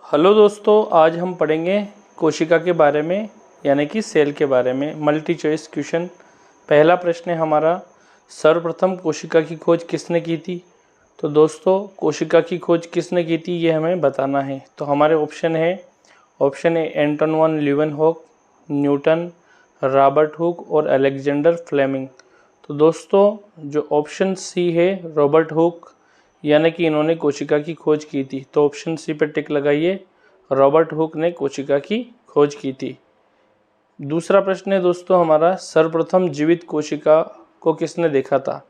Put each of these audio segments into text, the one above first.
Hello दोस्तों, आज हम पढ़ेंगे कोशिका के बारे में यानी कि सेल के बारे में। Multi choice question. पहला प्रश्न है हमारा, सर्वप्रथम कोशिका की खोज किसने की थी। तो दोस्तों, कोशिका की खोज किसने की थी ये हमें बताना है। तो हमारे ऑप्शन है, ऑप्शन ए एंटन वन लीeuwenhoek, न्यूटन, रॉबर्ट हुक और अलेक्जेंडर फ्लेमिंग। तो दोस्तों, जो ऑप्शन सी है रॉबर्ट हुक, यानी कि इन्होंने कोशिका की खोज की थी। तो ऑप्शन सी पर टिक लगाइए, रॉबर्ट हुक ने कोशिका की खोज की थी। दूसरा प्रश्न है दोस्तों हमारा, सर्वप्रथम जीवित कोशिका को किसने देखा था,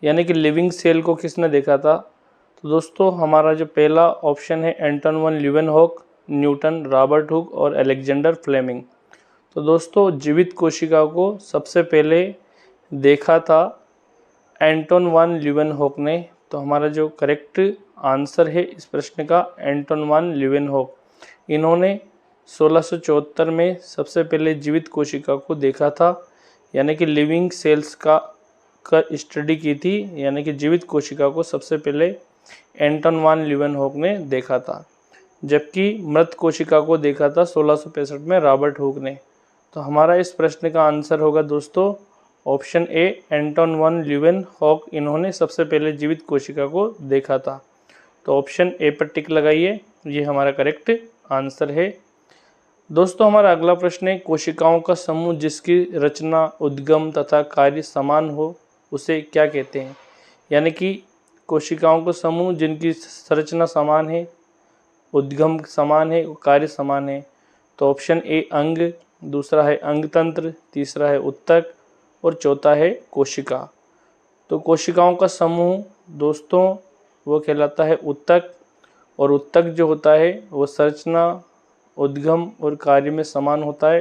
यानी कि लिविंग सेल को किसने देखा था। तो दोस्तों, हमारा जो पहला ऑप्शन है एंटन वन लीeuwenhoek, न्यूटन, रॉबर्ट हुक और अलेक्जेंडर फ्लेमिंग। तो दोस्तों, जीवित कोशिका को सबसे पहले देखा था एंटन वन लीeuwenhoek ने। तो हमारा जो करेक्ट आंसर है इस प्रश्न का एंटन वन लीeuwenhoek। इन्होंने 1674 में सबसे पहले जीवित कोशिका को देखा था, यानी कि लिविंग सेल्स का स्टडी की थी, यानी कि जीवित कोशिका को सबसे पहले एंटन वन लीeuwenhoek ने देखा था, जबकि मृत कोशिका को देखा था 1665 में रॉबर्ट हुक ने। तो हमारा इस प्रश्न का आंसर होगा दोस्तों ऑप्शन ए एंटन वन लीeuwenhoek, इन्होंने सबसे पहले जीवित कोशिका को देखा था। तो ऑप्शन ए पर टिक लगाइए, ये हमारा करेक्ट आंसर है। दोस्तों, हमारा अगला प्रश्न है, कोशिकाओं का समूह जिसकी रचना, उद्गम तथा कार्य समान हो उसे क्या कहते हैं। यानी कि कोशिकाओं का समूह जिनकी संरचना समान है, उद्गम समान है, कार्य समान है। तो ऑप्शन ए अंग, दूसरा है अंग तंत्र, तीसरा है उत्तक और चौथा है कोशिका। तो कोशिकाओं का समूह दोस्तों वो कहलाता है उत्तक, और उत्तक जो होता है वो संरचना, उद्गम और कार्य में समान होता है।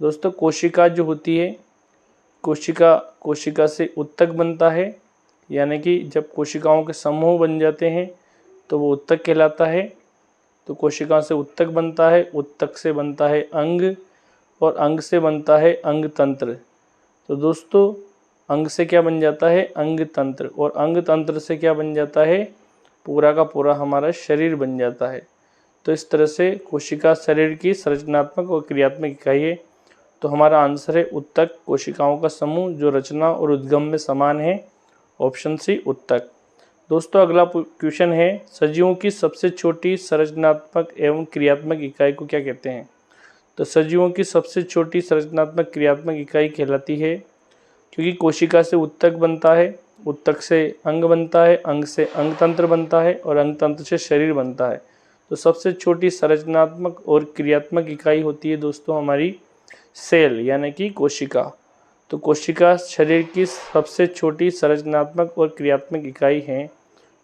दोस्तों, कोशिका जो होती है, कोशिका से उत्तक बनता है, यानी कि जब कोशिकाओं के समूह बन जाते हैं तो वो उत्तक कहलाता है। तो कोशिका से उत्तक बनता है, उत्तक से बनता है अंग और अंग से बनता है अंग तंत्र। तो दोस्तों, अंग से क्या बन जाता है, अंग तंत्र, और अंग तंत्र से क्या बन जाता है, पूरा का पूरा हमारा शरीर बन जाता है। तो इस तरह से कोशिका शरीर की संरचनात्मक और क्रियात्मक इकाई है। तो हमारा आंसर है उत्तक, कोशिकाओं का समूह जो रचना और उद्गम में समान है, ऑप्शन सी उत्तक। दोस्तों, अगला क्वेश्चन है, सजीवों की सबसे छोटी संरचनात्मक एवं क्रियात्मक इकाई को क्या कहते हैं। तो सजीवों की सबसे छोटी संरचनात्मक क्रियात्मक इकाई कहलाती है, क्योंकि कोशिका से उत्तक बनता है, उत्तक से अंग बनता है, अंग से अंग तंत्र बनता है और अंग तंत्र से शरीर बनता है। तो सबसे छोटी संरचनात्मक और क्रियात्मक इकाई होती है दोस्तों हमारी सेल, यानी कि कोशिका। तो कोशिका शरीर की सबसे छोटी संरचनात्मक और क्रियात्मक इकाई है।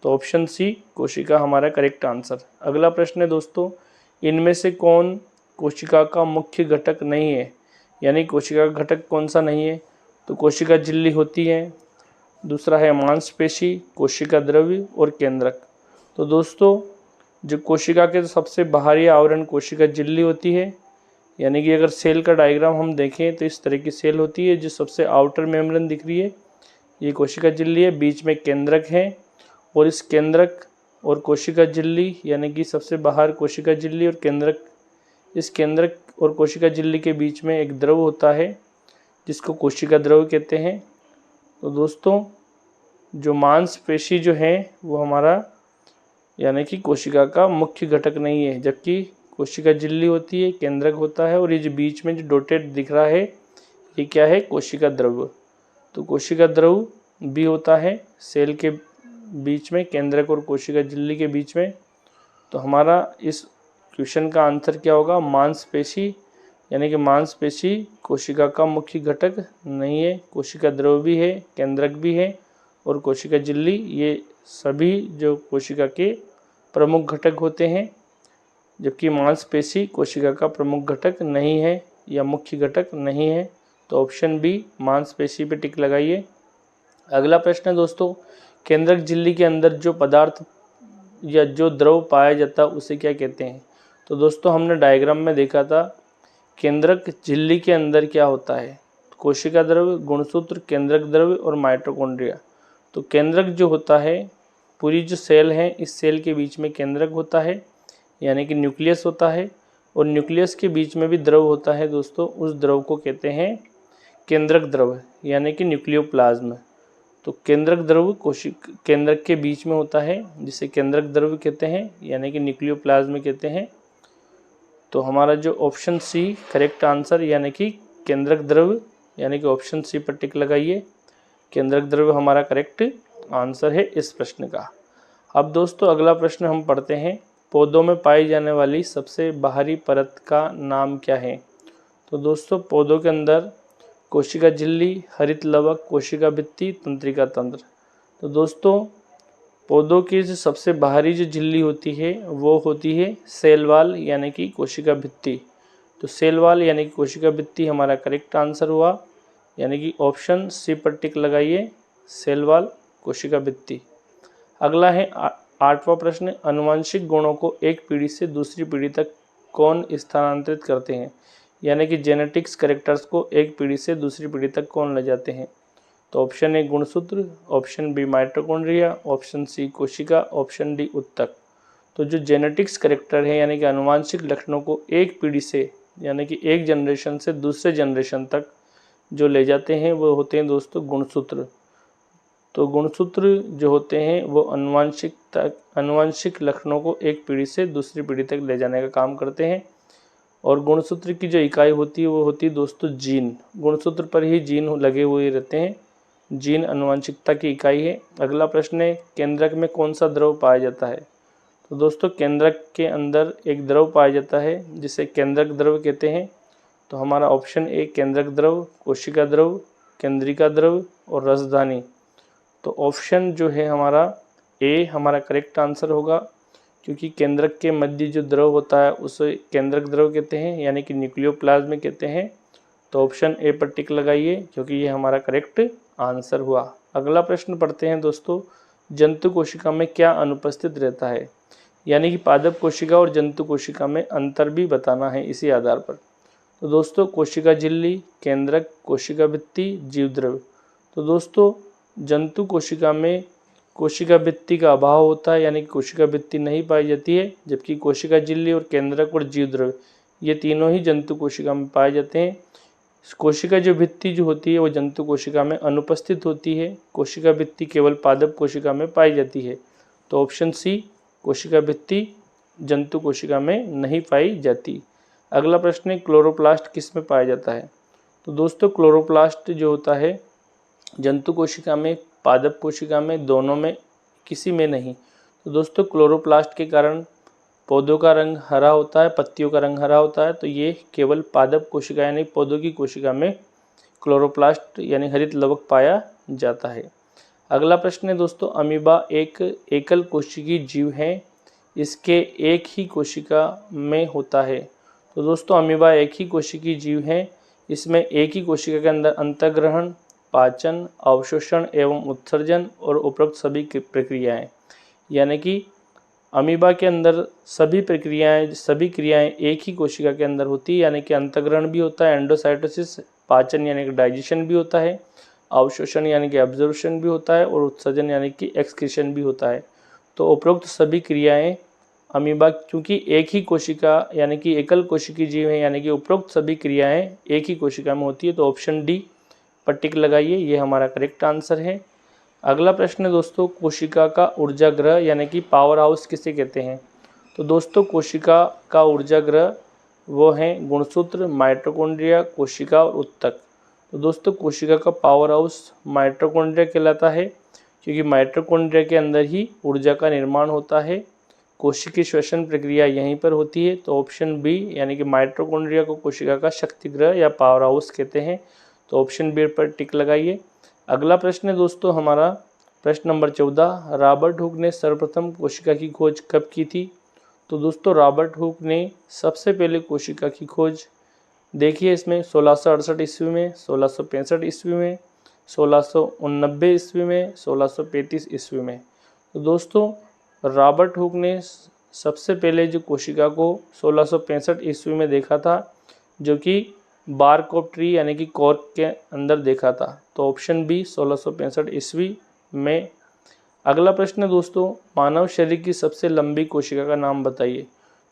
तो ऑप्शन सी कोशिका हमारा करेक्ट आंसर। अगला प्रश्न है दोस्तों, इनमें से कौन कोशिका का मुख्य घटक नहीं है, यानी कोशिका का घटक कौन सा नहीं है। तो कोशिका झिल्ली होती है, दूसरा है मांसपेशी, कोशिका द्रव्य और केंद्रक। तो दोस्तों, जो कोशिका के सबसे बाहरी आवरण कोशिका झिल्ली होती है, यानी कि अगर सेल का डायग्राम हम देखें तो इस तरह की सेल होती है। जो सबसे आउटर मेम्ब्रेन दिख रही है ये कोशिका झिल्ली है, बीच में केंद्रक है, और इस केंद्रक और कोशिका झिल्ली यानी कि सबसे बाहर कोशिका झिल्ली और केंद्रक, इस केंद्रक और कोशिका झिल्ली के बीच में एक द्रव होता है जिसको कोशिका द्रव कहते हैं। तो दोस्तों, जो मांसपेशी जो है वो हमारा यानी कि कोशिका का मुख्य घटक नहीं है, जबकि कोशिका झिल्ली होती है, केंद्रक होता है, और ये जो बीच में जो डॉटेड दिख रहा है ये क्या है, कोशिका द्रव। तो कोशिका द्रव भी होता है सेल के बीच में, केंद्रक और कोशिका झिल्ली के बीच में। तो हमारा इस क्वेश्चन का आंसर क्या होगा, मांसपेशी, यानी कि मांसपेशी कोशिका का मुख्य घटक नहीं है। कोशिका द्रव भी है, केंद्रक भी है और कोशिका झिल्ली, ये सभी जो कोशिका के प्रमुख घटक होते हैं, जबकि मांसपेशी कोशिका का प्रमुख घटक नहीं है या मुख्य घटक नहीं है। तो ऑप्शन बी मांसपेशी पे टिक लगाइए। अगला प्रश्न है दोस्तों, केंद्रक झिल्ली के अंदर जो पदार्थ या जो द्रव पाया जाता है उसे क्या कहते हैं। तो दोस्तों, हमने डायग्राम में देखा था केंद्रक झिल्ली के अंदर क्या होता है, कोशिका द्रव्य, गुणसूत्र, केंद्रक द्रव्य और माइटोकॉन्ड्रिया। तो केंद्रक जो होता है, पूरी जो सेल है इस सेल के बीच में केंद्रक होता है, यानी कि न्यूक्लियस होता है, और न्यूक्लियस के बीच में भी द्रव होता है दोस्तों, उस द्रव को कहते हैं केंद्रक द्रव यानी कि न्यूक्लियोप्लाज्म। तो केंद्रक द्रव केंद्रक के बीच में होता है जिसे केंद्रक द्रव कहते हैं यानी कि न्यूक्लियोप्लाज्म कहते हैं। तो हमारा जो ऑप्शन सी करेक्ट आंसर यानी कि केंद्रक द्रव यानी कि ऑप्शन सी पर टिक लगाइए, केंद्रक द्रव हमारा करेक्ट आंसर है इस प्रश्न का। अब दोस्तों अगला प्रश्न हम पढ़ते हैं, पौधों में पाई जाने वाली सबसे बाहरी परत का नाम क्या है। तो दोस्तों पौधों के अंदर कोशिका झिल्ली, हरित लवक, कोशिका भित्ति, तंत्रिका तंत्र। तो दोस्तों पौधों की जो सबसे बाहरी जो झिल्ली होती है वो होती है सेल वॉल यानी कि कोशिका भित्ति। तो सेल वॉल यानी कि कोशिका भित्ति हमारा करेक्ट आंसर हुआ, यानी कि ऑप्शन सी पर टिक लगाइए, सेल वॉल कोशिका भित्ति। अगला है 8वां प्रश्न, आनुवंशिक गुणों को एक पीढ़ी से दूसरी पीढ़ी तक कौन स्थानांतरित करते हैं, यानी कि जेनेटिक्स कैरेक्टर्स को एक पीढ़ी से दूसरी पीढ़ी तक कौन ले जाते हैं। तो ऑप्शन ए गुणसूत्र, option B mitochondria, option C कोशिका, ऑप्शन डी उत्तक। तो जो जेनेटिक्स कैरेक्टर है यानी कि आनुवंशिक लक्षणों को एक पीढ़ी से यानी कि एक जनरेशन से दूसरे जनरेशन तक जो ले जाते हैं वो होते हैं दोस्तों गुणसूत्र। तो गुणसूत्र जो होते हैं वो आनुवंशिक लक्षणों को एक पीढ़ी से दूसरी पीढ़ी तक ले जाने का काम करते हैं। और गुणसूत्र की जो इकाई होती है वो होती है दोस्तों जीन। गुणसूत्र पर ही जीन लगे हुए रहते हैं, जीन आनुवंशिकता की इकाई है। अगला प्रश्न है, केंद्रक में कौन सा द्रव पाया जाता है। तो दोस्तों केंद्रक के अंदर एक द्रव पाया जाता है जिसे केंद्रक द्रव कहते हैं। तो हमारा ऑप्शन ए केंद्रक द्रव, कोशिका द्रव, केंद्रिका द्रव और रसधानी। तो ऑप्शन जो है हमारा ए हमारा करेक्ट आंसर होगा, क्योंकि केंद्रक के मध्य जो द्रव होता है उसे केंद्रक द्रव कहते हैं यानी कि न्यूक्लियोप्लाज्म कहते हैं। तो ऑप्शन ए पर टिक लगाइए क्योंकि ये हमारा करेक्ट आंसर हुआ। अगला प्रश्न पढ़ते हैं दोस्तों, जंतु कोशिका में क्या अनुपस्थित रहता है, यानी कि पादप कोशिका और जंतु कोशिका में अंतर भी बताना है इसी आधार पर। तो दोस्तों कोशिका झिल्ली, केंद्रक, कोशिका भित्ति, जीवद्रव। तो दोस्तों जंतु कोशिका में कोशिका भित्ति का अभाव होता है यानी कि कोशिका भित्ति नहीं पाई जाती है, जबकि कोशिका झिल्ली और केंद्रक और जीवद्रव ये तीनों ही जंतु कोशिका में पाए जाते हैं। कोशिका जो भित्ति जो होती है वो जंतु कोशिका में अनुपस्थित होती है, कोशिका भित्ति केवल पादप कोशिका में पाई जाती है। तो ऑप्शन सी कोशिका भित्ति जंतु कोशिका में नहीं पाई जाती। अगला प्रश्न है, क्लोरोप्लास्ट किस में पाया जाता है। तो दोस्तों क्लोरोप्लास्ट जो होता है जंतु कोशिका में, पादप कोशिका में, दोनों में किसी में नहीं। तो दोस्तों क्लोरोप्लास्ट के कारण पौधों का रंग हरा होता है, पत्तियों का रंग हरा होता है। तो ये केवल पादप कोशिका यानी पौधों की कोशिका में क्लोरोप्लास्ट यानी हरित लवक पाया जाता है। अगला प्रश्न है दोस्तों, अमीबा एक एकल कोशिकीय जीव है, इसके एक ही कोशिका में होता है। तो दोस्तों अमीबा एक ही कोशिकीय जीव है, इसमें एक ही कोशिका के अंदर अंतःग्रहण, पाचन, अवशोषण एवं उत्सर्जन और उपरोक्त सभी प्रक्रियाएं, यानी कि अमीबा के अंदर सभी क्रियाएं एक ही कोशिका के अंदर होती है, यानी कि अंतःग्रहण भी होता है एंडोसाइटोसिस, पाचन यानी कि डाइजेशन भी होता है, अवशोषण यानी कि एब्जॉर्प्शन भी होता है और उत्सर्जन यानी कि एक्सक्रीशन भी होता है। तो उपरोक्त सभी क्रियाएं अमीबा क्योंकि एक ही कोशिका यानी कि एकल कोशिकीय जीव है, यानी कि उपरोक्त सभी क्रियाएं एक ही कोशिका में होती है। तो ऑप्शन डी पर टिक लगाइए, ये हमारा करेक्ट आंसर है। अगला प्रश्न है दोस्तों, कोशिका का ऊर्जा ग्रह यानी कि पावर हाउस किसे कहते हैं। तो दोस्तों कोशिका का ऊर्जा ग्रह वो हैं गुणसूत्र, माइटोकॉन्ड्रिया, कोशिका और उत्तक। तो दोस्तों कोशिका का पावर हाउस माइटोकॉन्ड्रिया कहलाता है, क्योंकि माइटोकॉन्ड्रिया के अंदर ही ऊर्जा का निर्माण होता है, कोशिकीय श्वसन प्रक्रिया यहीं पर होती है। तो ऑप्शन बी यानी कि माइटोकॉन्ड्रिया को कोशिका का शक्ति ग्रह या पावर हाउस कहते हैं। तो ऑप्शन बी पर टिक लगाइए। अगला प्रश्न है दोस्तों हमारा प्रश्न नंबर 14, रॉबर्ट हुक ने सर्वप्रथम कोशिका की खोज कब की थी। तो दोस्तों रॉबर्ट हुक ने सबसे पहले कोशिका की खोज देखिए इसमें 1668 ईस्वी में, 1665 ईस्वी में, 1689 ईस्वी में, 1635 ईस्वी में। तो दोस्तों रॉबर्ट हुक ने सबसे पहले जो कोशिका को 1665 ईस्वी में देखा था, जो कि बार्क ऑफ ट्री यानी कि कॉर्क के अंदर देखा था। तो ऑप्शन बी 1665 ईस्वी में। अगला प्रश्न है दोस्तों, मानव शरीर की सबसे लंबी कोशिका का नाम बताइए।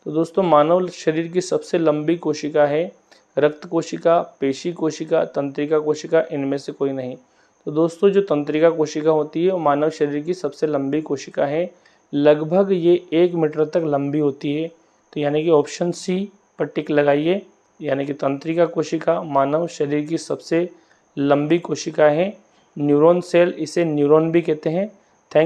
तो दोस्तों मानव शरीर की सबसे लंबी कोशिका है रक्त कोशिका, पेशी कोशिका, तंत्रिका कोशिका, इनमें से कोई नहीं। तो दोस्तों जो तंत्रिका कोशिका होती है वो मानव शरीर की सबसे लंबी कोशिका है, लगभग ये 1 मीटर तक लंबी होती है। तो यानी कि ऑप्शन सी पर टिक लगाइए, यानी कि तंत्रिका कोशिका मानव शरीर की सबसे लंबी कोशिका है। न्यूरॉन सेल, इसे न्यूरॉन भी कहते हैं,